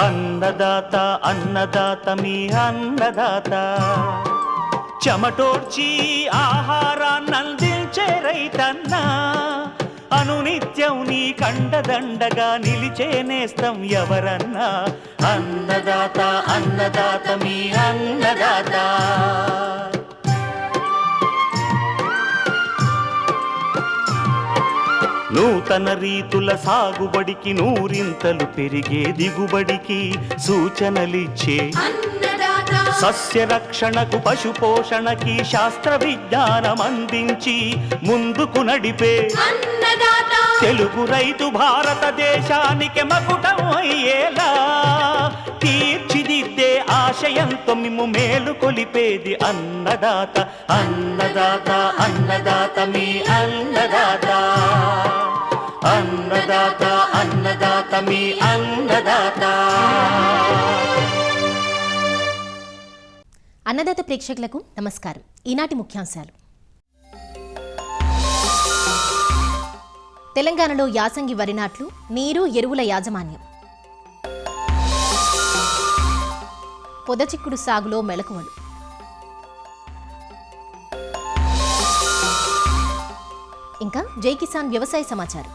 అన్నదాత అన్నదాత మీ అన్నదాత, చెమటోడ్చి ఆహారాన్నందించే రైతన్న, అనునిత్యం నీ కండదండగా నిలిచే నేస్తం ఎవరన్నా. అన్నదాత అన్నదాత మీ అన్నదాత. నూతన రీతుల సాగుబడికి, నూరింతలు పెరిగే దిగుబడికి సూచనలిచ్చే సస్య రక్షణకు, పశు పోషణకి శాస్త్ర విజ్ఞానం అందించి ముందుకు నడిపే తెలుగు రైతు భారతదేశానికి మకుటం అయ్యేలా తీర్చిదిద్దే ఆశయంతో మిమ్ము మేలు కొలిపేది అన్నదాత. అన్నదాత అన్నదాత మీ అన్నదాత. అన్నదాత అన్నదాత మీ అన్నదాత. అన్నదాత ప్రేక్షకులకు నమస్కారం. ఈనాటి ముఖ్యాంశాలు: తెలంగాణలో యాసంగి వరి నాట్లు, నీరు ఎరువుల యాజమాన్యం, పొదచిక్కుడు సాగులో మెళకువలు, ఇంకా జై కిసాన్ వ్యవసాయ సమాచారం.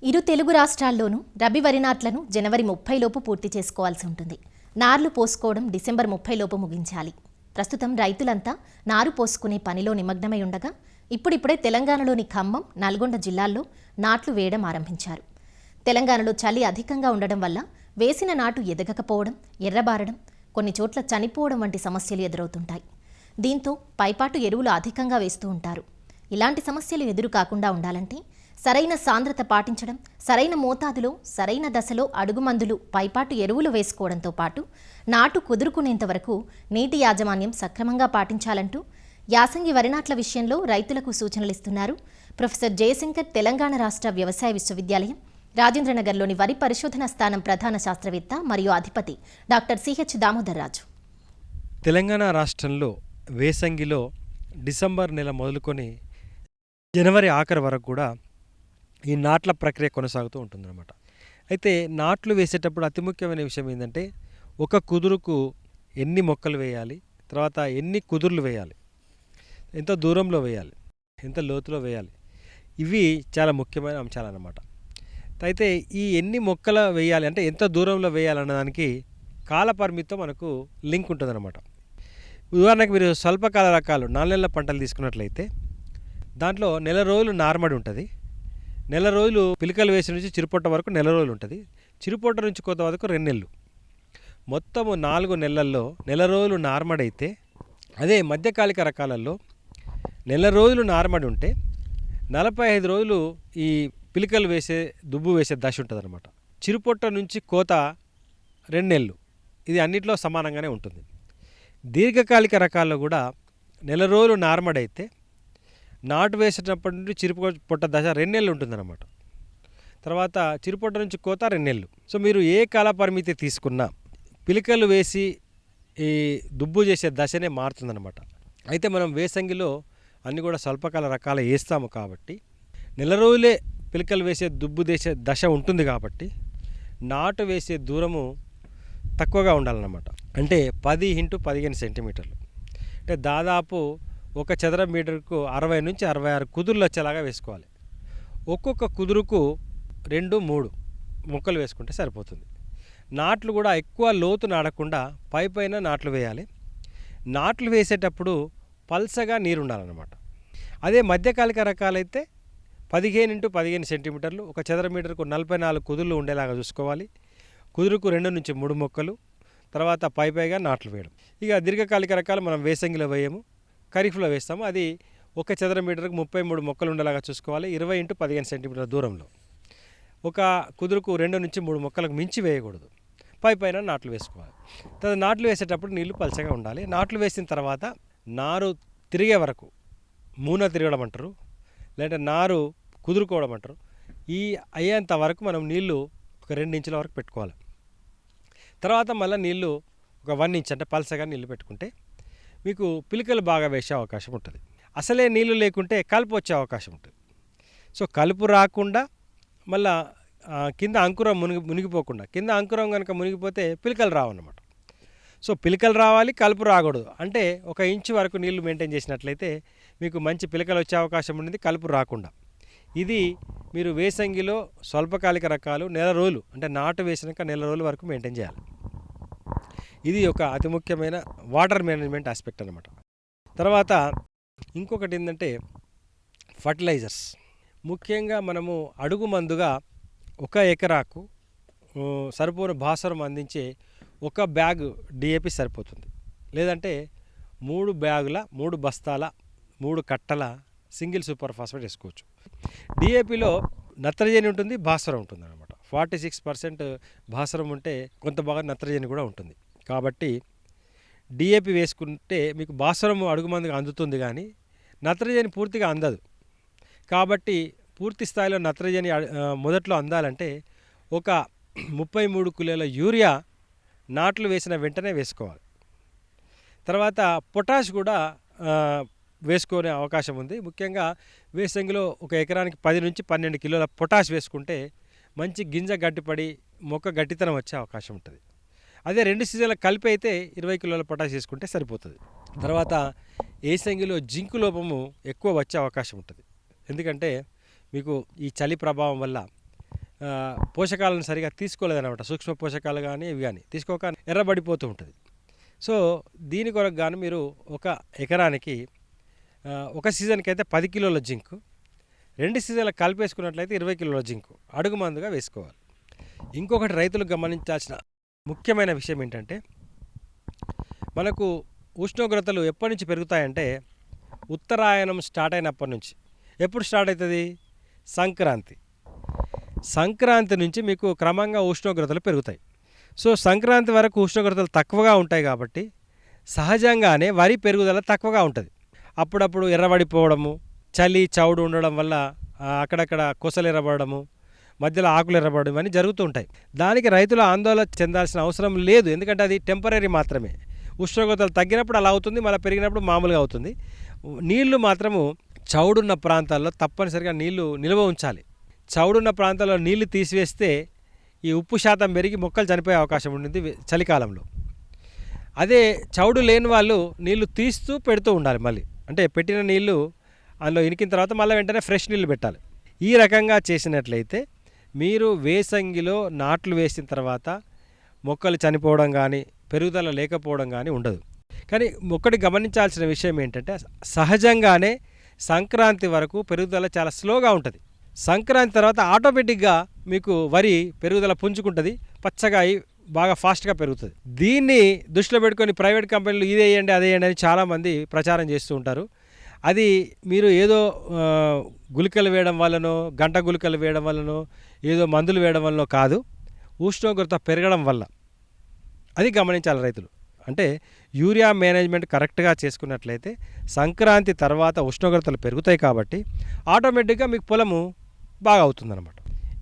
ఇరు తెలుగు రాష్ట్రాల్లోనూ రబీ వరి నాట్లను జనవరి 30 లోపు పూర్తి చేసుకోవాల్సి ఉంటుంది. నార్లు పోసుకోవడం డిసెంబర్ 30 లోపు ముగించాలి. ప్రస్తుతం రైతులంతా నారు పోసుకునే పనిలో నిమగ్నమై ఉండగా ఇప్పుడిప్పుడే తెలంగాణలోని ఖమ్మం, నల్గొండ జిల్లాల్లో నాట్లు వేయడం ఆరంభించారు. తెలంగాణలో చలి అధికంగా ఉండడం వల్ల వేసిన నాటు ఎదగకపోవడం, ఎర్రబారడం, కొన్ని చోట్ల చనిపోవడం వంటి సమస్యలు ఎదురవుతుంటాయి. దీంతో పైపాటు ఎరువులు అధికంగా వేస్తూ ఉంటారు. ఇలాంటి సమస్యలు ఎదురు కాకుండా ఉండాలంటే సరైన సాంద్రత పాటించడం, సరైన మోతాదులో సరైన దశలో అడుగుమందులు, పైపాటు ఎరువులు వేసుకోవడంతో పాటు నాటు కుదురుకునేంత వరకు నీటి యాజమాన్యం సక్రమంగా పాటించాలంటూ యాసంగి వరినాట్ల విషయంలో రైతులకు సూచనలిస్తున్నారు ప్రొఫెసర్ జయశంకర్ తెలంగాణ రాష్ట్ర వ్యవసాయ విశ్వవిద్యాలయం రాజేంద్రనగర్లోని వరి పరిశోధన స్థానం ప్రధాన శాస్త్రవేత్త మరియు అధిపతి డాక్టర్ సిహెచ్ దామోదర్ రాజు. తెలంగాణ రాష్ట్రంలో వేసంగిలో డిసెంబర్ నెల మొదలుకొని జనవరి ఆఖరి వరకు కూడా ఈ నాట్ల ప్రక్రియ కొనసాగుతూ ఉంటుందన్నమాట. అయితే నాట్లు వేసేటప్పుడు అతి ముఖ్యమైన విషయం ఏంటంటే ఒక కుదురుకు ఎన్ని మొక్కలు వేయాలి, తర్వాత ఎన్ని కుదుర్లు వేయాలి, ఎంత దూరంలో వేయాలి, ఎంత లోతులో వేయాలి, ఇవి చాలా ముఖ్యమైన అంశాలు అన్నమాట. అయితే ఈ ఎన్ని మొక్కలు వేయాలి అంటే ఎంత దూరంలో వేయాలన్నదానికి కాల పరిమితితో మనకు లింక్ ఉంటుందన్నమాట. ఉదాహరణకు మీరు స్వల్పకాల రకాలు 4 నెలల పంటలు తీసుకున్నట్లయితే దాంట్లో నెల రోజులు నార్మడి ఉంటుంది, నెల రోజులు పిలికలు వేసి నుంచి చిరుపొట్ట వరకు నెల రోజులు ఉంటుంది, చిరుపొట్ట నుంచి కోత వరకు 2 నెలలు, మొత్తము 4 నెలల్లో నెల రోజులు నార్మడి అయితే, అదే మధ్యకాలిక రకాలలో నెల రోజులు నార్మడి ఉంటే 45 రోజులు ఈ పిలికలు వేసే దుబ్బు వేసే దశ ఉంటుంది అనమాట. చిరుపొట్ట నుంచి కోత 2 నెలలు, ఇది అన్నిట్లో సమానంగానే ఉంటుంది. దీర్ఘకాలిక రకాల్లో కూడా నెల రోజులు నార్మడి అయితే నాటు వేసేటప్పటి నుండి చిరుపొట్ట దశ 2 నెలలు ఉంటుందన్నమాట. తర్వాత చిరుపొట్ట నుంచి కోత 2 నెలలు. సో మీరు ఏ కాల పరిమితి తీసుకున్నా పిలికలు వేసి ఈ దుబ్బు చేసే దశనే మారుతుందన్నమాట. అయితే మనం వేసంగిలో అన్నీ కూడా స్వల్పకాల రకాలు వేస్తాము కాబట్టి నెల రోజులే పిలికలు వేసే దుబ్బు చేసే దశ ఉంటుంది కాబట్టి నాటు వేసే దూరము తక్కువగా ఉండాలన్నమాట. అంటే 10 x 15 సెంటీమీటర్లు, అంటే దాదాపు ఒక చదరపు మీటర్కు 60 నుంచి 66 కుదురులు వచ్చేలాగా వేసుకోవాలి. ఒక్కొక్క కుదురుకు 2-3 మొక్కలు వేసుకుంటే సరిపోతుంది. నాట్లు కూడా ఎక్కువ లోతు నాడకుండా పైపైన నాట్లు వేయాలి. నాట్లు వేసేటప్పుడు పల్సగా నీరు ఉండాలన్నమాట. అదే మధ్యకాలిక రకాలైతే 15 x 15 సెంటీమీటర్లు, ఒక చదరపు మీటర్కు 44 కుదురులు ఉండేలాగా చూసుకోవాలి. కుదురుకు 2 నుంచి 3 మొక్కలు, తర్వాత పైపైగా నాట్లు వేయడం. ఇక దీర్ఘకాలిక రకాలు మనం వేసంగిలో వేయము, ఖరీఫ్లో వేస్తాము. అది ఒక చదరపు మీటర్కు 33 మొక్కలు ఉండేలాగా చూసుకోవాలి. 20 x 15 సెంటీమీటర్ల దూరంలో ఒక కుదురుకు 2 నుంచి 3 మొక్కలకు మించి వేయకూడదు. పైపైన నాట్లు వేసుకోవాలి. తర్వాత నాట్లు వేసేటప్పుడు నీళ్లు పలచగా ఉండాలి. నాట్లు వేసిన తర్వాత నారు తిరిగే వరకు మూన తిరగడం అంటారు, లేదంటే నారు కుదురుకోవడం అంటారు. ఈ అయ్యేంత వరకు మనం నీళ్లు ఒక 2 ఇంచుల వరకు పెట్టుకోవాలి. తర్వాత మళ్ళీ నీళ్లు ఒక 1 ఇంచ్ అంటే పల్సగా నీళ్లు పెట్టుకుంటే మీకు పిలకలు బాగా వేసే అవకాశం ఉంటుంది. అసలే నీళ్లు లేకుంటే కలుపు వచ్చే అవకాశం ఉంటుంది. సో కలుపు రాకుండా మళ్ళా కింద అంకురం మునిగిపోకుండా, కింద అంకురం కనుక మునిగిపోతే పిలకలు రావన్నమాట. సో పిలకలు రావాలి, కలుపు రాకూడదు. అంటే 1 ఇంచు వరకు నీళ్లు మెయింటైన్ చేసినట్లయితే మీకు మంచి పిలకలు వచ్చే అవకాశం ఉంటుంది, కలుపు రాకుండా. ఇది మీరు వేసంగిలో స్వల్పకాలిక రకాలు నెల రోజులు అంటే నాటు వేసినాక నెల రోజుల వరకు మెయింటైన్ చేయాలి. ఇది ఒక అతి ముఖ్యమైన వాటర్ మేనేజ్మెంట్ ఆస్పెక్ట్ అన్నమాట. తర్వాత ఇంకొకటి ఏంటంటే ఫర్టిలైజర్స్. ముఖ్యంగా మనము అడుగు మందుగా 1 ఎకరాకు సరిపోని భాస్వరం అందించే 1 బ్యాగ్ డిఏపి సరిపోతుంది. లేదంటే 3 బ్యాగుల 3 బస్తాల 3 కట్టల సింగిల్ సూపర్ ఫాస్ఫేట్ వేసుకోవచ్చు. డిఏపిలో నత్రజని ఉంటుంది, భాస్వరం ఉంటుంది అనమాట. 46% భాస్వరం ఉంటే కొంత బాగా నత్రజని కూడా ఉంటుంది. కాబట్టి డిఏపి వేసుకుంటే మీకు భాస్వరం అడుగు మందుగా అందుతుంది, కానీ నత్రజని పూర్తిగా అందదు. కాబట్టి పూర్తి స్థాయిలో నత్రజని మొదట్లో అందాలంటే ఒక 33 కిలోల యూరియా నాట్లు వేసిన వెంటనే వేసుకోవాలి. తర్వాత పొటాష్ కూడా వేసుకునే అవకాశం ఉంది. ముఖ్యంగా వేసంగిలో 1 ఎకరానికి 10 నుంచి 12 కిలోల పొటాష్ వేసుకుంటే మంచి గింజ గట్టిపడి మొక్క గట్టితనం వచ్చే అవకాశం ఉంటుంది. అదే 2 సీజన్ల కలిపి అయితే 20 కిలోల పొటాష్ వేసుకుంటే సరిపోతుంది. తర్వాత ఏసంగిలో జింకు లోపము ఎక్కువ వచ్చే అవకాశం ఉంటుంది. ఎందుకంటే మీకు ఈ చలి ప్రభావం వల్ల పోషకాలను సరిగా తీసుకోలేదన్నమాట. సూక్ష్మ పోషకాలు కానీ ఇవి కానీ తీసుకోక ఎర్రబడిపోతూ ఉంటుంది. సో దీని కొరకు గాను మీరు 1 ఎకరానికి 1 సీజన్కి అయితే 10 కిలోల జింకు, 2 సీజన్లు కలిపేసుకున్నట్లయితే 20 కిలోల జింకు అడుగు మందుగా వేసుకోవాలి. ఇంకొకటి రైతులు గమనించాల్సిన ముఖ్యమైన విషయం ఏంటంటే మనకు ఉష్ణోగ్రతలు ఎప్పటి నుంచి పెరుగుతాయంటే ఉత్తరాయణం స్టార్ట్ అయినప్పటి నుంచి. ఎప్పుడు స్టార్ట్ అవుతుంది? సంక్రాంతి నుంచి మీకు క్రమంగా ఉష్ణోగ్రతలు పెరుగుతాయి. సో సంక్రాంతి వరకు ఉష్ణోగ్రతలు తక్కువగా ఉంటాయి కాబట్టి సహజంగానే వరి పెరుగుదల తక్కువగా ఉంటుంది. అప్పుడప్పుడు ఎర్రబడిపోవడము, చలి చౌడు ఉండడం వల్ల అక్కడక్కడ కొసలు ఎర్రబడము, మధ్యలో ఆకులు ఎర్రబడడం అని జరుగుతూ ఉంటాయి. దానికి రైతులు ఆందోళన చెందాల్సిన అవసరం లేదు. ఎందుకంటే అది టెంపరీ మాత్రమే. ఉష్ణోగ్రతలు తగ్గినప్పుడు అలా అవుతుంది, మళ్ళీ పెరిగినప్పుడు మామూలుగా అవుతుంది. నీళ్లు మాత్రము చౌడున్న ప్రాంతాల్లో తప్పనిసరిగా నీళ్లు నిల్వ ఉంచాలి. చౌడున్న ప్రాంతాల్లో నీళ్లు తీసివేస్తే ఈ ఉప్పు శాతం పెరిగి మొక్కలు చనిపోయే అవకాశం ఉంటుంది చలికాలంలో. అదే చౌడు లేని వాళ్ళు నీళ్లు తీస్తూ పెడుతూ ఉండాలి. మళ్ళీ అంటే పెట్టిన నీళ్లు అందులో ఇనికిన తర్వాత మళ్ళీ వెంటనే ఫ్రెష్ నీళ్ళు పెట్టాలి. ఈ రకంగా చేసినట్లయితే మీరు వేసంగిలో నాట్లు వేసిన తర్వాత మొక్కలు చనిపోవడం కానీ పెరుగుదల లేకపోవడం కానీ ఉండదు. కానీ ఒకటి గమనించాల్సిన విషయం ఏంటంటే సహజంగానే సంక్రాంతి వరకు పెరుగుదల చాలా స్లోగా ఉంటుంది. సంక్రాంతి తర్వాత ఆటోమేటిక్గా మీకు వరి పెరుగుదల పుంజుకుంటుంది, పచ్చగా బాగా ఫాస్ట్గా పెరుగుతుంది. దీన్ని దృష్టిలో పెట్టుకొని ప్రైవేట్ కంపెనీలు ఇదే వేయండి అదే వేయండి అని చాలామంది ప్రచారం చేస్తూ ఉంటారు. అది మీరు ఏదో గుళికలు వేయడం వల్లనో గంట గుళికలు వేయడం వల్లనో ఏదో మందులు వేయడం వల్లనో కాదు, ఉష్ణోగ్రత పెరగడం వల్ల. అది గమనించాలి రైతులు. అంటే యూరియా మేనేజ్మెంట్ కరెక్ట్గా చేసుకున్నట్లయితే సంక్రాంతి తర్వాత ఉష్ణోగ్రతలు పెరుగుతాయి కాబట్టి ఆటోమేటిక్గా మీకు పొలము బాగా అవుతుందన్నమాట.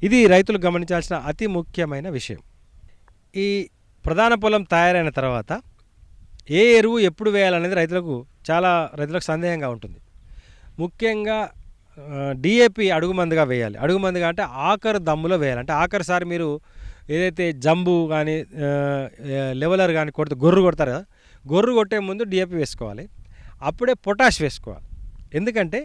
ఇది రైతులు గమనించాల్సిన అతి ముఖ్యమైన విషయం. ఈ ప్రధాన పొలం తయారైన తర్వాత ఏ ఎరువు ఎప్పుడు వేయాలనేది రైతులకు సందేహంగా ఉంటుంది. ముఖ్యంగా డిఏపి అడుగు మందుగా వేయాలి. అడుగు మందుగా అంటే ఆఖరు దమ్ములో వేయాలి. అంటే ఆఖరిసారి మీరు ఏదైతే జంబు కానీ లెవెలర్ కానీ గొర్రు కొడతారు కదా, గొర్రు కొట్టే ముందు డిఏపి వేసుకోవాలి. అప్పుడే పొటాష్ వేసుకోవాలి. ఎందుకంటే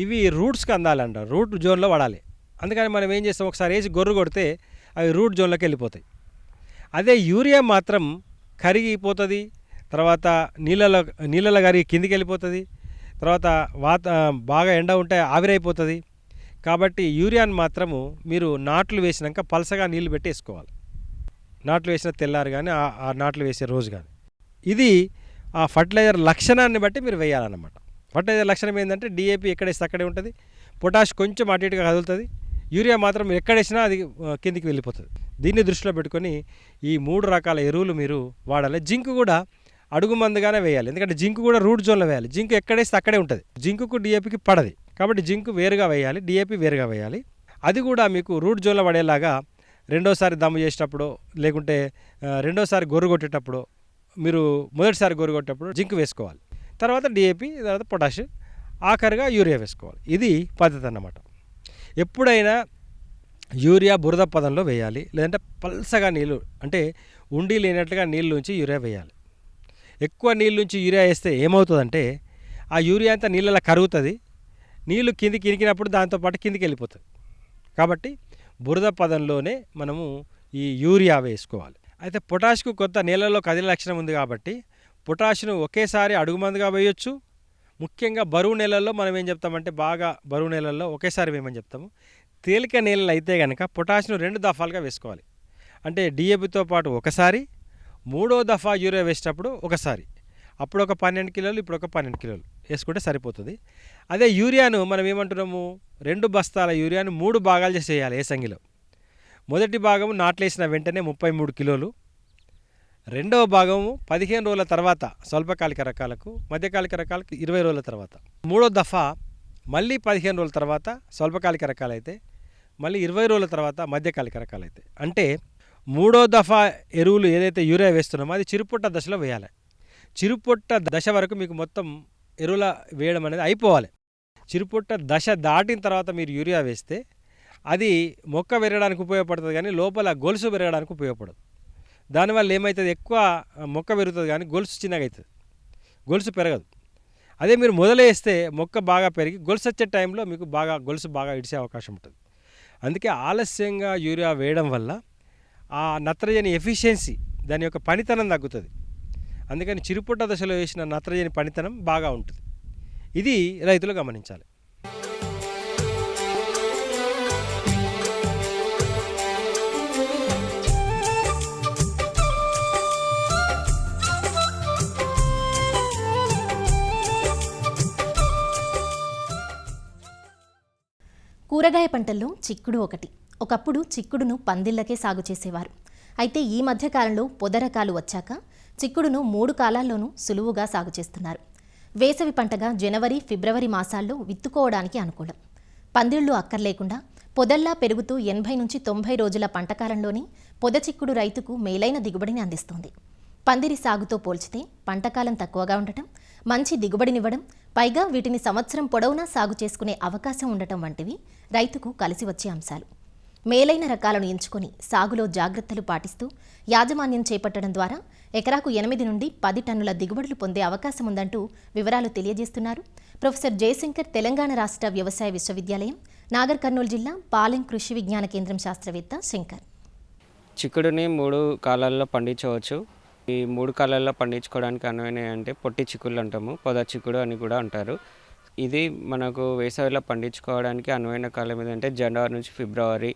ఇవి రూట్స్కి అందాలంట, రూట్ జోన్లో వాడాలి. అందుకని మనం ఏం చేస్తాం, ఒకసారి వేసి గొర్రు కొడితే అవి రూట్ జోన్లోకి వెళ్ళిపోతాయి. అదే యూరియా మాత్రం కరిగిపోతుంది, తర్వాత నీళ్ళలో కరిగి కిందికి వెళ్ళిపోతుంది, తర్వాత బాగా ఎండ ఉంటే ఆవిరైపోతుంది. కాబట్టి యూరియాని మాత్రము మీరు నాట్లు వేసినాక పలసగా నీళ్లు పెట్టి వేసుకోవాలి. నాట్లు వేసిన తెల్లారు కానీ ఆ నాట్లు వేసే రోజు కానీ. ఇది ఆ ఫర్టిలైజర్ లక్షణాన్ని బట్టి మీరు వేయాలన్నమాట. ఫర్టిలైజర్ లక్షణం ఏంటంటే డిఏపి ఎక్కడేస్తే అక్కడే ఉంటుంది, పొటాష్ కొంచెం అటు ఇటుగా కదులుతుంది, యూరియా మాత్రం ఎక్కడేసినా అది కిందికి వెళ్ళిపోతుంది. దీన్ని దృష్టిలో పెట్టుకొని ఈ 3 రకాల ఎరువులు మీరు వాడాలి. జింక్ కూడా అడుగు మందుగానే వేయాలి. ఎందుకంటే జింక్ కూడా రూట్ జోన్లో వేయాలి. జింక్ ఎక్కడేస్తే అక్కడే ఉంటుంది, జింకుకు డిఏపికి పడది. కాబట్టి జింక్ వేరుగా వేయాలి, డిఏపి వేరుగా వేయాలి. అది కూడా మీకు రూట్ జోన్లో పడేలాగా రెండోసారి దమ్ము చేసేటప్పుడు లేకుంటే రెండోసారి గొర్రు కొట్టేటప్పుడు మీరు మొదటిసారి గొర్రు కొట్టేటప్పుడు జింక్ వేసుకోవాలి. తర్వాత డిఏపి, తర్వాత పొటాష్, ఆఖరిగా యూరియా వేసుకోవాలి. ఇది పద్ధతి అన్నమాట. ఎప్పుడైనా యూరియా బురద పదంలో వేయాలి, లేదంటే పల్సగా నీళ్ళు అంటే ఉండి లేనట్లుగా నీళ్ళు నుంచి యూరియా వేయాలి. ఎక్కువ నీళ్ళు నుంచి యూరియా వేస్తే ఏమవుతుందంటే ఆ యూరియా అంతా నీళ్ళలా కరుగుతుంది, నీళ్ళు కిందికి ఇరికినప్పుడు దాంతోపాటు కిందికి వెళ్ళిపోతుంది. కాబట్టి బురద పదంలోనే మనము ఈ యూరియా వేసుకోవాలి. అయితే పొటాష్కు కొంత నీళ్ళలో కదిలే లక్షణం ఉంది కాబట్టి పొటాష్ను ఒకేసారి అడుగుమందుగా వేయొచ్చు. ముఖ్యంగా బరువు నేలల్లో మనం ఏం చెప్తామంటే బాగా బరువు నేలల్లో ఒకేసారి వేయమని చెప్తాము. తేలిక నేలలు అయితే కనుక పొటాష్ను 2 దఫాలుగా వేసుకోవాలి. అంటే డిఏపితో పాటు ఒకసారి, మూడో దఫా యూరియా వేసేటప్పుడు ఒకసారి. అప్పుడు ఒక 12 కిలోలు, ఇప్పుడు ఒక 12 కిలోలు వేసుకుంటే సరిపోతుంది. అదే యూరియాను మనం ఏమంటున్నాము, 2 బస్తాల యూరియాను 3 భాగాలు చేసేయాలి ఏసంగిలో. మొదటి భాగము నాట్లేసిన వెంటనే 33 కిలోలు, రెండవ భాగము 15 రోజుల తర్వాత స్వల్పకాలిక రకాలకు, మధ్యకాలిక రకాలకు 20 రోజుల తర్వాత, మూడో దఫా మళ్ళీ 15 రోజుల తర్వాత స్వల్పకాలిక రకాలైతే, మళ్ళీ 20 రోజుల తర్వాత మధ్యకాలిక రకాలైతే. అంటే మూడో దఫా ఎరువులు ఏదైతే యూరియా వేస్తున్నామో అది చిరుపుట్ట దశలో వేయాలి. చిరుపుట్ట దశ వరకు మీకు మొత్తం ఎరువుల వేయడం అనేది అయిపోవాలి. చిరుపుట్ట దశ దాటిన తర్వాత మీరు యూరియా వేస్తే అది మొక్క పెరగడానికి ఉపయోగపడుతుంది, కానీ లోపల గొలుసు పెరగడానికి ఉపయోగపడదు. దానివల్ల ఏమవుతుంది, ఎక్కువ మొక్క పెరుగుతుంది కానీ గొలుసు చిన్నగా అవుతుంది, గొలుసు పెరగదు. అదే మీరు మొదలేస్తే మొక్క బాగా పెరిగి గొలుసు వచ్చే టైంలో మీకు గొలుసు బాగా ఇడిసే అవకాశం ఉంటుంది. అందుకే ఆలస్యంగా యూరియా వేయడం వల్ల ఆ నత్రజని ఎఫిషియన్సీ, దాని యొక్క పనితనం తగ్గుతుంది. అందుకని చిరుపుట్ట దశలో వేసిన నత్రజని పనితనం బాగా ఉంటుంది. ఇది రైతులు గమనించాలి. కూరగాయ పంటల్లో చిక్కుడు ఒకటి. ఒకప్పుడు చిక్కుడును పందిళ్లకే సాగు చేసేవారు. అయితే ఈ మధ్యకాలంలో పొద రకాలు వచ్చాక చిక్కుడును 3 కాలాల్లోనూ సులువుగా సాగు చేస్తున్నారు. వేసవి పంటగా జనవరి, ఫిబ్రవరి మాసాల్లో విత్తుకోవడానికి అనుకూలం. పందిళ్లు అక్కర్లేకుండా పొదల్లా పెరుగుతూ 80 నుంచి 90 రోజుల పంటకాలంలోనే పొద చిక్కుడు రైతుకు మేలైన దిగుబడిని అందిస్తోంది. పందిరి సాగుతో పోల్చితే పంటకాలం తక్కువగా ఉండటం, మంచి దిగుబడినివ్వడం, పైగా వీటిని సంవత్సరం పొడవునా సాగు చేసుకునే అవకాశం ఉండటం వంటివి రైతుకు కలిసి వచ్చే అంశాలు. మేలైన రకాలను ఎంచుకొని సాగులో జాగ్రత్తలు పాటిస్తూ యాజమాన్యం చేపట్టడం ద్వారా ఎకరాకు 8 నుండి 10 టన్నుల దిగుబడులు పొందే అవకాశం ఉందంటూ వివరాలు తెలియజేస్తున్నారు ప్రొఫెసర్ జయశంకర్, తెలంగాణ రాష్ట్ర వ్యవసాయ విశ్వవిద్యాలయం, నాగర్ కర్నూలు జిల్లా పాలెం కృషి విజ్ఞాన కేంద్రం శాస్త్రవేత్త శంకర్. చిక్కుడుని 3 కాలాల్లో పండించవచ్చు. ఈ 3 కాలాల్లో పండించుకోవడానికి అనువైన అంటే పొట్టి చిక్కుళ్ళు అంటాము, పొద చిక్కుడు అని కూడా అంటారు. ఇది మనకు వేసవిలో పండించుకోవడానికి అనువైన కాలం ఏదంటే జనవరి నుంచి ఫిబ్రవరి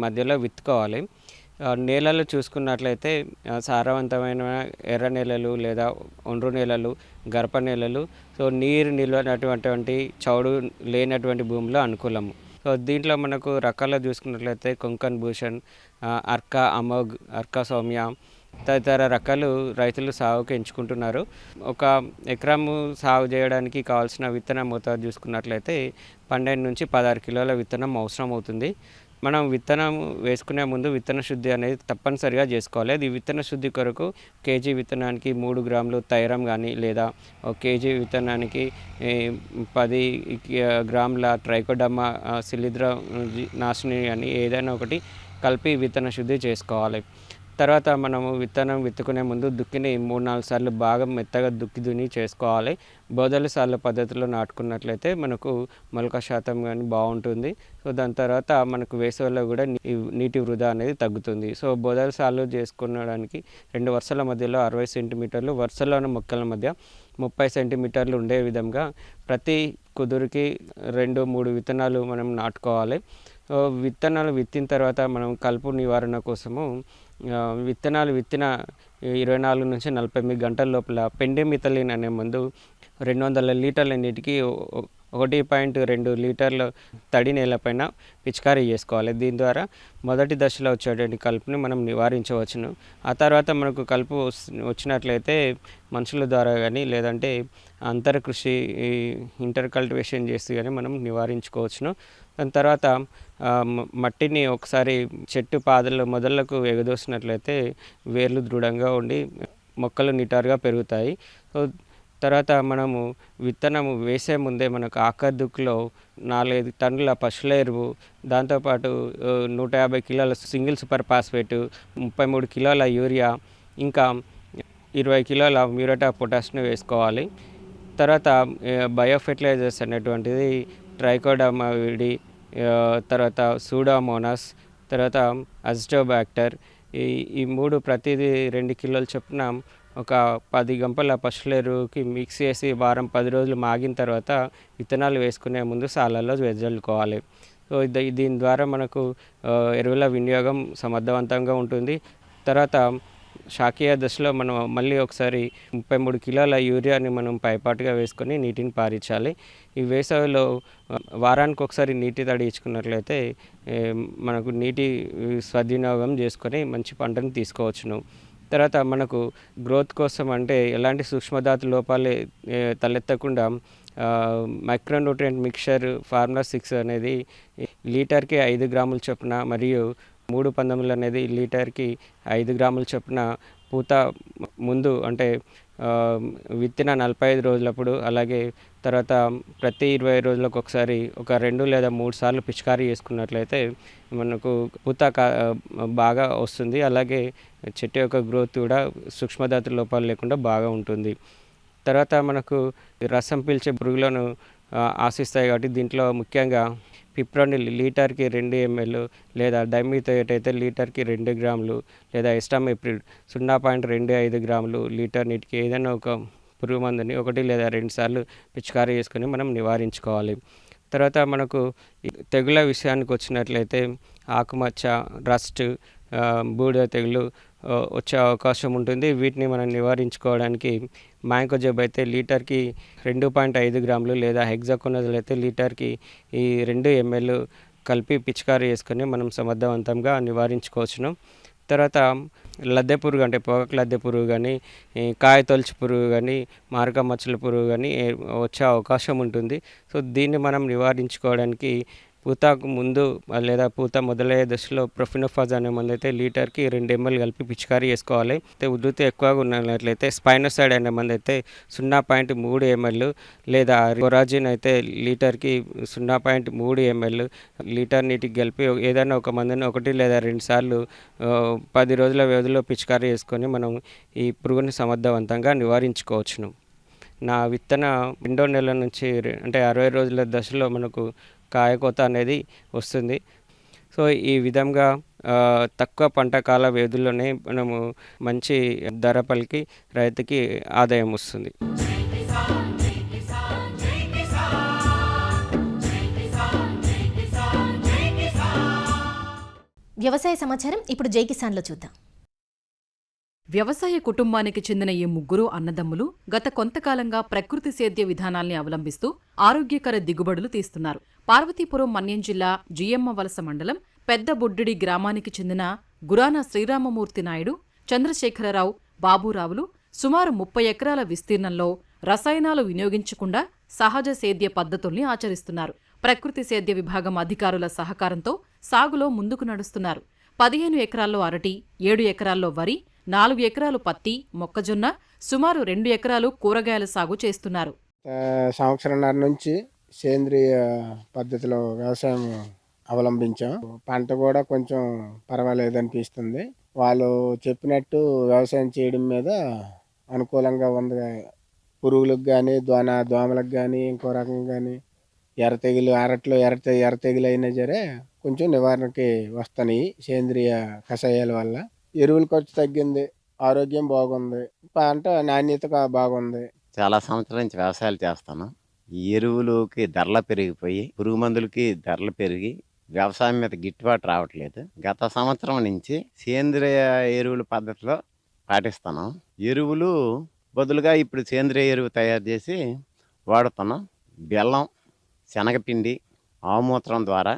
మధ్యలో విత్తుకోవాలి. నేలలు చూసుకున్నట్లయితే సారవంతమైన ఎర్ర నేలలు లేదా ఒండ్రు నేలలు, గరప నేలలు, సో నీరు నిల్వనటువంటి చౌడు లేనటువంటి భూమిలో అనుకూలము. సో దీంట్లో మనకు రకాలు చూసుకున్నట్లయితే కొంకన్ భూషణ్, అర్కా అమోఘ్, అర్కా సౌమ్య తదితర రకాలు రైతులు సాగుకు ఎంచుకుంటున్నారు. ఒక ఎకరము సాగు చేయడానికి కావాల్సిన విత్తన మోతాదు చూసుకున్నట్లయితే 12 నుంచి 16 కిలోల విత్తనం అవసరం అవుతుంది. మనం విత్తనం వేసుకునే ముందు విత్తన శుద్ధి అనేది తప్పనిసరిగా చేసుకోవాలి. అది విత్తన శుద్ధి కొరకు కేజీ విత్తనానికి 3 గ్రాములు థైరమ్ కానీ, లేదా ఒక కేజీ విత్తనానికి 10 గ్రాముల ట్రైకోడర్మా శిలీంధ్ర నాశిని అని ఏదైనా ఒకటి కలిపి విత్తన శుద్ధి చేసుకోవాలి. తర్వాత మనము విత్తనం విత్తుకునే ముందు దుక్కిని 3-4 సార్లు బాగా మెత్తగా దున్ని చేసుకోవాలి. బోదల సార్ల పద్ధతిలో నాటుకున్నట్లయితే మనకు మొలక శాతం కానీ బాగుంటుంది. సో దాని తర్వాత మనకు వేసవిలో కూడా నీటి వృధా అనేది తగ్గుతుంది. సో బోదల సార్లు చేసుకోవడానికి 2 వరుసల మధ్యలో 60 సెంటీమీటర్లు, వరుసలోని మొక్కల మధ్య 30 సెంటీమీటర్లు ఉండే విధంగా ప్రతి కుదురుకి 2-3 విత్తనాలు మనం నాటుకోవాలి. విత్తనాలు విత్తిన తర్వాత మనం కలుపు నివారణ కోసము విత్తనాలు విత్తిన 24 నుంచి 48 గంటల లోపల పెండిమిథలిన్ అనే మందు 200 లీటర్ల నీటికి 1.2 లీటర్ల తడి నేలపైన పిచికారీ చేసుకోవాలి. దీని ద్వారా మొదటి దశలో వచ్చేటువంటి కలుపుని మనం నివారించవచ్చును. ఆ తర్వాత మనకు కలుపు వచ్చినట్లయితే మనుషుల ద్వారా కానీ లేదంటే అంతర కృషి ఇంటర్ కల్టివేషన్ చేసి కానీ మనం నివారించుకోవచ్చును. దాని తర్వాత మట్టిని ఒకసారి చెట్టు పాదల మొదళ్లకు ఎగదోసినట్లయితే వేర్లు దృఢంగా ఉండి మొక్కలు నిటారుగా పెరుగుతాయి. సో తర్వాత మనము విత్తనము వేసే ముందే మనకు ఆకర్దుకులో 4-5 టన్నుల పశువుల ఎరువు, దాంతోపాటు 150 కిలోల సింగిల్ సూపర్ ఫాస్ఫేట్, 33 కిలోల యూరియా, ఇంకా 20 కిలోల మ్యూరేట్ ఆఫ్ పొటాష్ను వేసుకోవాలి. తర్వాత బయో ఫెర్టిలైజర్స్ అనేటువంటిది ట్రైకోడర్మా విరిడి, తర్వాత సూడోమోనాస్, తర్వాత అజిటోబాక్టర్, ఈ 3 ప్రతిదీ 2 కిలోల చొప్పున ఒక 10 గంపల పశువుల ఎరువుకి మిక్స్ చేసి వారం 10 రోజులు మాగిన తర్వాత విత్తనాలు వేసుకునే ముందు సాలల్లో వెదజల్లుకోవాలి. సో దీని ద్వారా మనకు ఎరువుల వినియోగం సమర్థవంతంగా ఉంటుంది. తర్వాత శాఖీయ దశలో మనం మళ్ళీ ఒకసారి 33 కిలోల యూరియాని మనం పైపాటుగా వేసుకొని నీటిని పారించాలి. ఈ వేసవిలో వారానికి ఒకసారి నీటి తడి ఇచ్చుకున్నట్లయితే మనకు నీటి సద్వినియోగం చేసుకొని మంచి పంటను తీసుకోవచ్చును. తర్వాత మనకు గ్రోత్ కోసం అంటే ఎలాంటి సూక్ష్మధాతు లోపాలు తలెత్తకుండా మైక్రోన్యూట్రియంట్ మిక్చర్ ఫార్ములా 6 అనేది లీటర్కి 5 గ్రాముల చొప్పున మరియు 3-19 అనేది లీటర్కి 5 గ్రాముల చొప్పున పూత ముందు అంటే విత్తిన 45 రోజులప్పుడు, అలాగే తర్వాత ప్రతి 20 రోజులకు ఒకసారి ఒక 2 లేదా 3 సార్లు పిచికారీ చేసుకున్నట్లయితే మనకు పూత బాగా వస్తుంది. అలాగే చెట్టు యొక్క గ్రోత్ కూడా సూక్ష్మధాతు లోపాలు లేకుండా బాగా ఉంటుంది. తర్వాత మనకు రసం పీల్చే పురుగులను ఆశిస్తాయి కాబట్టి దీంట్లో ముఖ్యంగా పిప్రోనిల్ లీటర్కి 2 ml లేదా డైమిథోయేట్ అయితే లీటర్కి 2 గ్రాములు లేదా ఎస్టామిప్రిడ్ 0.25 గ్రాములు లీటర్ నీటికి ఏదైనా ఒక పురుగు మందుని 1 లేదా 2 సార్లు పిచికారీ చేసుకొని మనం నివారించుకోవాలి. తర్వాత మనకు తెగుల విషయానికి వచ్చినట్లయితే ఆకుమచ్చ, రస్ట్, బూడిద తెగులు వచ్చే అవకాశం ఉంటుంది. వీటిని మనం నివారించుకోవడానికి మ్యాంకోజెబ్ అయితే లీటర్కి 2.5 గ్రాములు లేదా హెక్సాకోనజోల్ అయితే లీటర్కి 2 ml కలిపి పిచికారీ చేసుకొని మనం సమర్థవంతంగా నివారించుకోవచ్చును. తర్వాత లద్దె పురుగు అంటే పొగాకు లద్దె పురుగు కానీ, కాయ తొలచు పురుగు కానీ, మారక మచ్చల పురుగు కానీ వచ్చే అవకాశం ఉంటుంది. సో దీన్ని మనం నివారించుకోవడానికి పూతకు ముందు లేదా పూత మొదలయ్యే దశలో ప్రొఫినోఫాజ్ అనే మందు అయితే లీటర్కి 2 ml కలిపి పిచికారీ చేసుకోవాలి. అయితే ఉధృతి ఎక్కువగా ఉన్నట్లయితే స్పైనోసైడ్ అనే మందు అయితే 0.3 ml లేదా కొరాజిన్ అయితే లీటర్కి 0.3 ml లీటర్ నీటికి కలిపి ఏదైనా ఒక మందుని 1 లేదా 2 సార్లు 10 రోజుల వ్యవధిలో పిచికారీ చేసుకొని మనం ఈ పురుగుని సమర్థవంతంగా నివారించుకోవచ్చును. నా విత్తన 2వ నెల నుంచి అంటే 60 రోజుల దశలో మనకు కాయకోత అనేది వస్తుంది. సో ఈ విధంగా తక్కువ పంట కాల వ్యవధిలోనే మనము మంచి ధర పలికి రైతుకి ఆదాయం వస్తుంది. వ్యవసాయ సమాచారం ఇప్పుడు జై కిసాన్లో చూద్దాం. వ్యవసాయ కుటుంబానికి చెందిన ఈ ముగ్గురు అన్నదమ్ములు గత కొంతకాలంగా ప్రకృతి సేద్య విధానాల్ని అవలంబిస్తూ ఆరోగ్యకర దిగుబడులు తీస్తున్నారు. పార్వతీపురం మన్యం జిల్లా జియమ్మ వలస మండలం పెద్ద బుడ్డిడి గ్రామానికి చెందిన గురాన శ్రీరామమూర్తి నాయుడు, చంద్రశేఖరరావు, బాబూరావులు సుమారు 30 ఎకరాల విస్తీర్ణంలో రసాయనాలు వినియోగించకుండా సహజ సేద్య పద్ధతుల్ని ఆచరిస్తున్నారు. ప్రకృతి సేద్య విభాగం అధికారుల సహకారంతో సాగులో ముందుకు నడుస్తున్నారు. 15 ఎకరాల్లో అరటి, 7 ఎకరాల్లో వరి, 4 ఎకరాలు పత్తి, మొక్కజొన్న, సుమారు 2 ఎకరాలు కూరగాయల సాగు చేస్తున్నారు. సంవత్సరంన్నర నుంచి సేంద్రియ పద్ధతిలో వ్యవసాయం అవలంబించాం. పంట కూడా కొంచెం పర్వాలేదనిపిస్తుంది. వాళ్ళు చెప్పినట్టు వ్యవసాయం చేయడం మీద అనుకూలంగా ఉంది. పురుగులకు కానీ దోమలకు కానీ ఇంకో రకం కానీ ఎర్ర తెగులు అరట్లో ఎర్ర తెగులు అయినా సరే కొంచెం నివారణకి వస్తున్నాయి సేంద్రియ కషాయాల వల్ల. ఎరువుల ఖర్చు తగ్గింది, ఆరోగ్యం బాగుంది, పంట నాణ్యత బాగుంది. చాలా సంవత్సరాల నుంచి వ్యవసాయాలు చేస్తాను. ఈ ఎరువులకి ధరలు పెరిగిపోయి, పురుగు మందులకి ధరలు పెరిగి వ్యవసాయం మీద గిట్టుబాటు రావట్లేదు. గత సంవత్సరం నుంచి సేంద్రియ ఎరువుల పద్ధతిలో పాటిస్తున్నాం. ఎరువులు బదులుగా ఇప్పుడు సేంద్రియ ఎరువు తయారు చేసి వాడుతున్నాం. బెల్లం, శనగపిండి, ఆవుమూత్రం ద్వారా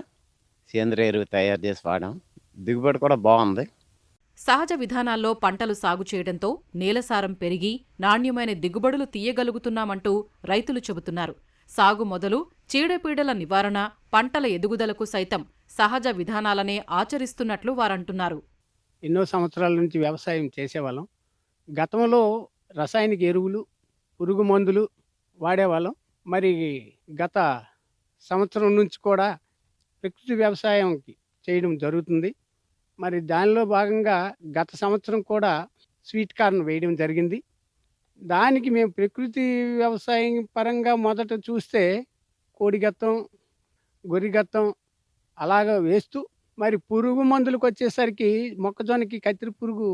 సేంద్రియ ఎరువు తయారు చేసి వాడాం. దిగుబడి కూడా బాగుంది. సహజ విధానాల్లో పంటలు సాగు చేయడంతో నేలసారం పెరిగి నాణ్యమైన దిగుబడులు తీయగలుగుతున్నామంటూ రైతులు చెబుతున్నారు. సాగు మొదలు చీడపీడల నివారణ, పంటల ఎదుగుదలకు సైతం సహజ విధానాలనే ఆచరిస్తున్నట్లు వారంటున్నారు. ఎన్నో సంవత్సరాల నుంచి వ్యవసాయం చేసేవాళ్ళం. గతంలో రసాయనిక ఎరువులు, పురుగు మందులు వాడేవాళ్ళం. మరి గత సంవత్సరం నుంచి కూడా ప్రకృతి వ్యవసాయంకి చేయడం జరుగుతుంది. మరి దానిలో భాగంగా గత సంవత్సరం కూడా స్వీట్ కార్న్ వేయడం జరిగింది. దానికి మేము ప్రకృతి వ్యవసాయం పరంగా మొదట చూస్తే కోడిగత్తం, గొర్రెగత్తం అలాగ వేస్తూ, మరి పురుగు మందులకు వచ్చేసరికి మొక్కజొన్నకి కత్తిరి పురుగు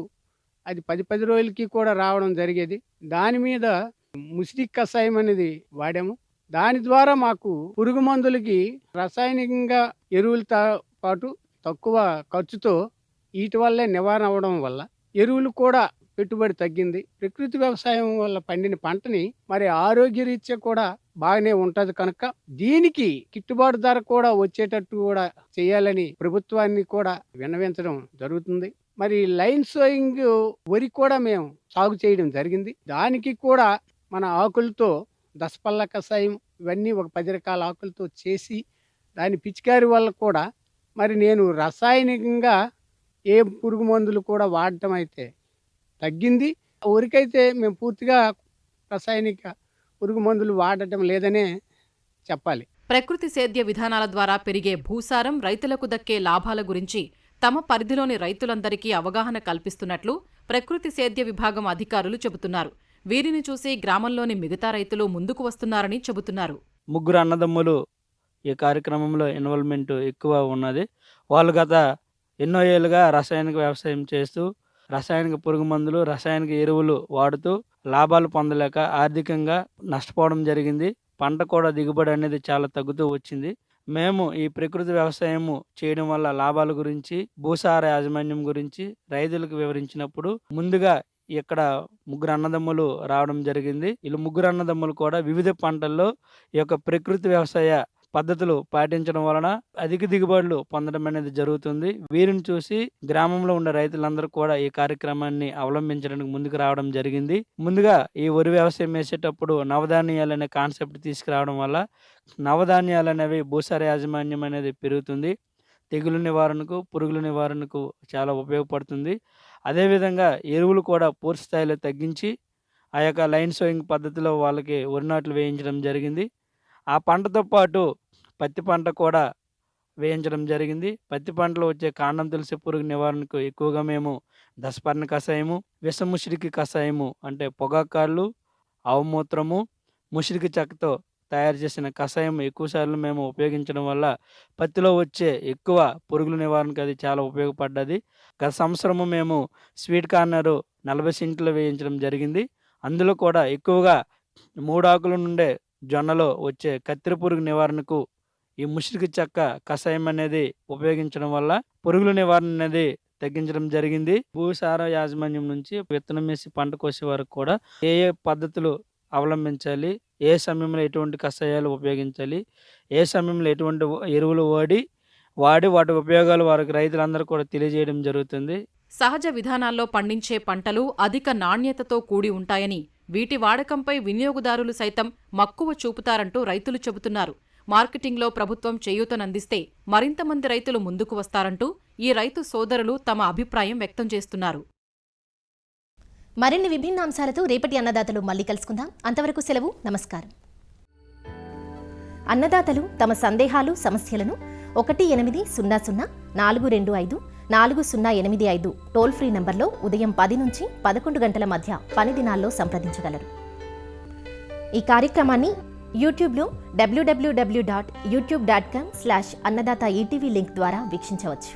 అది 10 రోజులకి కూడా రావడం జరిగేది. దాని మీద ముసిరి కషాయం అనేది వాడాము. దాని ద్వారా మాకు పురుగు మందులకి రసాయనికంగా ఎరువులతో పాటు తక్కువ ఖర్చుతో వీటి వల్లే నివారణ అవ్వడం వల్ల ఎరువులు కూడా పెట్టుబడి తగ్గింది. ప్రకృతి వ్యవసాయం వల్ల పండిన పంటని మరి ఆరోగ్యరీత్యా కూడా బాగానే ఉంటది కనుక దీనికి గిట్టుబాటు ధర కూడా వచ్చేటట్టు కూడా చేయాలని ప్రభుత్వాన్ని కూడా విన్నవించడం జరుగుతుంది. మరి లైన్ సోయింగ్ వరి కూడా మేము సాగు చేయడం జరిగింది. దానికి కూడా మన ఆకులతో దశపల్ల కషాయం ఇవన్నీ ఒక 10 రకాల ఆకులతో చేసి దాని పిచికారి వల్ల కూడా మరి నేను రసాయనికంగా ఏ పురుగు మందులు కూడా వాడటం అయితే తగ్గింది. వరికైతే మేము పూర్తిగా రసాయనిక పురుగు మందులు వాడటం లేదనే చెప్పాలి. ప్రకృతి సేద్య విధానాల ద్వారా పెరిగే భూసారం, రైతులకు దక్కే లాభాల గురించి తమ పరిధిలోని రైతులందరికీ అవగాహన కల్పిస్తున్నట్లు ప్రకృతి సేద్య విభాగం అధికారులు చెబుతున్నారు. వీరిని చూసి గ్రామంలోని మిగతా రైతులు ముందుకు వస్తున్నారని చెబుతున్నారు. ముగ్గురు అన్నదమ్ములు ఈ కార్యక్రమంలో ఇన్వాల్వ్మెంట్ ఎక్కువ ఉన్నది. వాళ్ళు గత ఎన్నో ఏళ్ళుగా రసాయనిక వ్యవసాయం చేస్తూ రసాయనిక పురుగు మందులు, రసాయనిక ఎరువులు వాడుతూ లాభాలు పొందలేక ఆర్థికంగా నష్టపోవడం జరిగింది. పంట కూడా దిగుబడి అనేది చాలా తగ్గుతూ వచ్చింది. మేము ఈ ప్రకృతి వ్యవసాయము చేయడం వల్ల లాభాల గురించి, భూసార యాజమాన్యం గురించి రైతులకు వివరించినప్పుడు ముందుగా ఇక్కడ ముగ్గురు అన్నదమ్ములు రావడం జరిగింది. వీళ్ళు ముగ్గురు అన్నదమ్ములు కూడా వివిధ పంటల్లో ఈ యొక్క ప్రకృతి వ్యవసాయ పద్ధతులు పాటించడం వలన అధిక దిగుబడులు పొందడం అనేది జరుగుతుంది. వీరిని చూసి గ్రామంలో ఉన్న రైతులందరూ కూడా ఈ కార్యక్రమాన్ని అవలంబించడానికి ముందుకు రావడం జరిగింది. ముందుగా ఈ వరి వ్యవసాయం వేసేటప్పుడు నవధాన్యాలు అనే కాన్సెప్ట్ తీసుకురావడం వల్ల నవధాన్యాలు అనేవి భూసార యాజమాన్యం అనేది పెరుగుతుంది. తెగులు నివారణకు, పురుగుల నివారణకు చాలా ఉపయోగపడుతుంది. అదేవిధంగా ఎరువులు కూడా పూర్తి స్థాయిలో తగ్గించి ఆ యొక్క లైన్ సోయింగ్ పద్ధతిలో వాళ్ళకి వరి నాట్లు వేయించడం జరిగింది. ఆ పంటతో పాటు పత్తి పంట కూడా వేయించడం జరిగింది. పత్తి పంటలో వచ్చే కాండం తులసి పురుగు నివారణకు ఎక్కువగా మేము దశపర్ణ కషాయము, విషముసిరికి కషాయము అంటే పొగాకాళ్ళు, ఆవుమూత్రము, ముసిరికి చెక్కతో తయారు చేసిన కషాయం ఎక్కువసార్లు మేము ఉపయోగించడం వల్ల పత్తిలో వచ్చే ఎక్కువ పురుగుల నివారణకు అది చాలా ఉపయోగపడ్డది. గత సంవత్సరము మేము స్వీట్ కార్నర్ 40 సెంట్లు వేయించడం జరిగింది. అందులో కూడా ఎక్కువగా 3 ఆకుల నుండే జొన్నలో వచ్చే కత్తెర పురుగు నివారణకు ఈ ముసిరికి చెక్క కషాయం అనేది ఉపయోగించడం వల్ల పురుగుల నివారణ అనేది తగ్గించడం జరిగింది. భూసార యాజమాన్యం నుంచి విత్తనం వేసి పంట కోసే వరకు కూడా ఏ ఏ పద్ధతులు అవలంబించాలి, ఏ సమయంలో ఎటువంటి కషాయాలు ఉపయోగించాలి, ఏ సమయంలో ఎటువంటి ఎరువులు వాడి వాటి ఉపయోగాలు వారికి రైతులందరూ కూడా తెలియజేయడం జరుగుతుంది. సహజ విధానాల్లో పండించే పంటలు అధిక నాణ్యతతో కూడి ఉంటాయని, వీటి వాడకంపై వినియోగదారులు సైతం మక్కువ చూపుతారంటూ రైతులు చెబుతున్నారు. మార్కెటింగ్లో ప్రభుత్వం చేయూతనందిస్తే మరింత మంది రైతులు ముందుకు వస్తారంటూ ఈ రైతు సోదరులు తమ అభిప్రాయం వ్యక్తం చేస్తున్నారు. మరిన్ని విభిన్న అంశాలతో రేపటి అన్నదాతలు మళ్ళీ కలుసుకుందాం. అంతవరకు సెలవు, నమస్కారం. అన్నదాతలు తమ సందేహాలు, సమస్యలను 1800-425-4085 టోల్ ఫ్రీ నంబర్లో ఉదయం 10 నుంచి 11 గంటల మధ్య పని దినాల్లో సంప్రదించగలరు. ఈ కార్యక్రమాన్ని యూట్యూబ్లో www.youtube.com/annadaత ఈటీవీ లింక్ ద్వారా వీక్షించవచ్చు.